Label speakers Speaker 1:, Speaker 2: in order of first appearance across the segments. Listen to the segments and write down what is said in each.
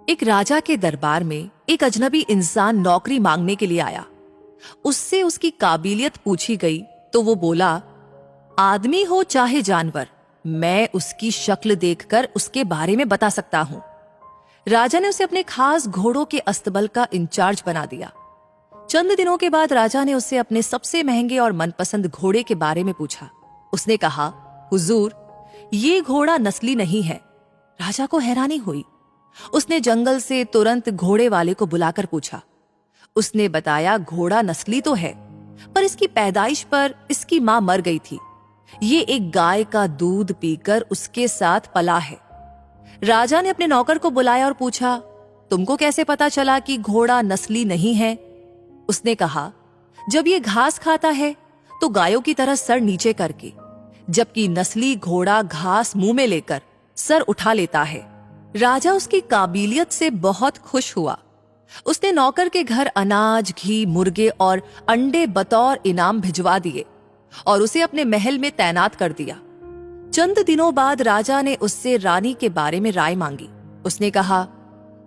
Speaker 1: एक राजा के दरबार में एक अजनबी इंसान नौकरी मांगने के लिए आया। उससे उसकी काबिलियत पूछी गई तो वो बोला, आदमी हो चाहे जानवर, मैं उसकी शक्ल देखकर उसके बारे में बता सकता हूं। राजा ने उसे अपने खास घोड़ों के अस्तबल का इंचार्ज बना दिया। चंद दिनों के बाद राजा ने उससे अपने सबसे महंगे और मनपसंद घोड़े के बारे में पूछा। उसने कहा, हुजूर, ये घोड़ा नस्ली नहीं है। राजा को हैरानी हुई। उसने जंगल से तुरंत घोड़े वाले को बुलाकर पूछा। उसने बताया, घोड़ा नस्ली तो है, पर इसकी पैदाइश पर इसकी मां मर गई थी। ये एक गाय का दूध पीकर उसके साथ पला है। राजा ने अपने नौकर को बुलाया और पूछा, तुमको कैसे पता चला कि घोड़ा नस्ली नहीं है? उसने कहा, जब ये घास खाता है तो गायों की तरह सर नीचे करके, जबकि नस्ली घोड़ा घास मुंह में लेकर सर उठा लेता है। राजा उसकी काबिलियत से बहुत खुश हुआ। उसने नौकर के घर अनाज, घी, मुर्गे और अंडे बतौर इनाम भिजवा दिए और उसे अपने महल में तैनात कर दिया। चंद दिनों बाद राजा ने उससे रानी के बारे में राय मांगी। उसने कहा,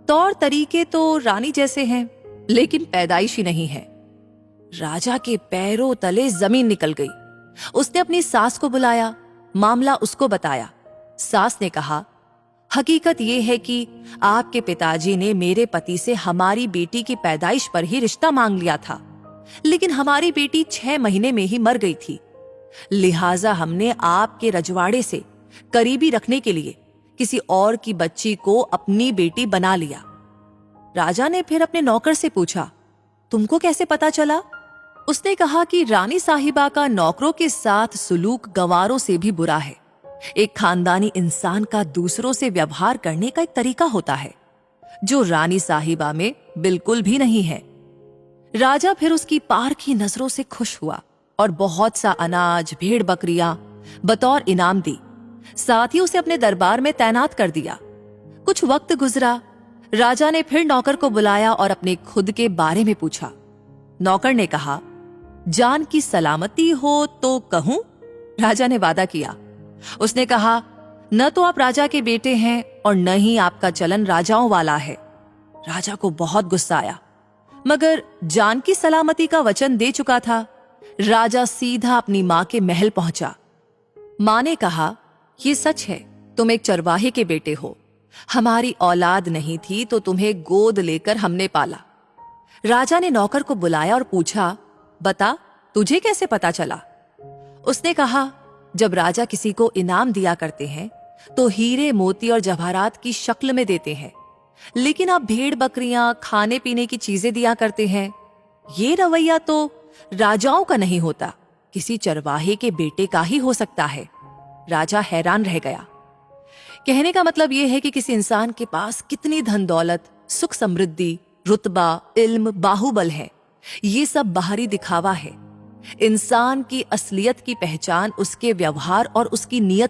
Speaker 1: तौर तरीके तो रानी जैसे हैं, लेकिन पैदाइश ही नहीं है। राजा के पैरों तले जमीन निकल गई। उसने अपनी सास को बुलाया, मामला उसको बताया। सास ने कहा, हकीकत यह है कि आपके पिताजी ने मेरे पति से हमारी बेटी की पैदाइश पर ही रिश्ता मांग लिया था, लेकिन हमारी बेटी 6 महीने में ही मर गई थी। लिहाजा हमने आपके रजवाड़े से करीबी रखने के लिए किसी और की बच्ची को अपनी बेटी बना लिया। राजा ने फिर अपने नौकर से पूछा, तुमको कैसे पता चला? उसने कहा कि रानी साहिबा का नौकरों के साथ सुलूक गंवारों से भी बुरा है। एक खानदानी इंसान का दूसरों से व्यवहार करने का एक तरीका होता है जो रानी साहिबा में बिल्कुल भी नहीं है। राजा फिर उसकी पारखी नजरों से खुश हुआ और बहुत सा अनाज, भेड़ बकरियां बतौर इनाम दी। साथ ही उसे अपने दरबार में तैनात कर दिया। कुछ वक्त गुजरा। राजा ने फिर नौकर को बुलाया और अपने खुद के बारे में पूछा। नौकर ने कहा, जान की सलामती हो तो कहूं? राजा ने वादा किया। उसने कहा, न तो आप राजा के बेटे हैं और न ही आपका चलन राजाओं वाला है। राजा को बहुत गुस्सा आया, मगर जान की सलामती का वचन दे चुका था। राजा सीधा अपनी मां के महल पहुंचा। मां ने कहा, ये सच है, तुम एक चरवाहे के बेटे हो। हमारी औलाद नहीं थी तो तुम्हें गोद लेकर हमने पाला। राजा ने नौकर को बुलाया और पूछा, बता, तुझे कैसे पता चला? उसने कहा, जब राजा किसी को इनाम दिया करते हैं तो हीरे, मोती और जवाहरात की शक्ल में देते हैं, लेकिन आप भेड़ बकरियां, खाने पीने की चीजें दिया करते हैं। ये रवैया तो राजाओं का नहीं होता, किसी चरवाहे के बेटे का ही हो सकता है। राजा हैरान रह गया। कहने का मतलब यह है कि किसी इंसान के पास कितनी धन दौलत, सुख समृद्धि, रुतबा, इल्म, बाहुबल है, ये सब बाहरी दिखावा है। इंसान की असलियत की पहचान उसके व्यवहार और उसकी नीयत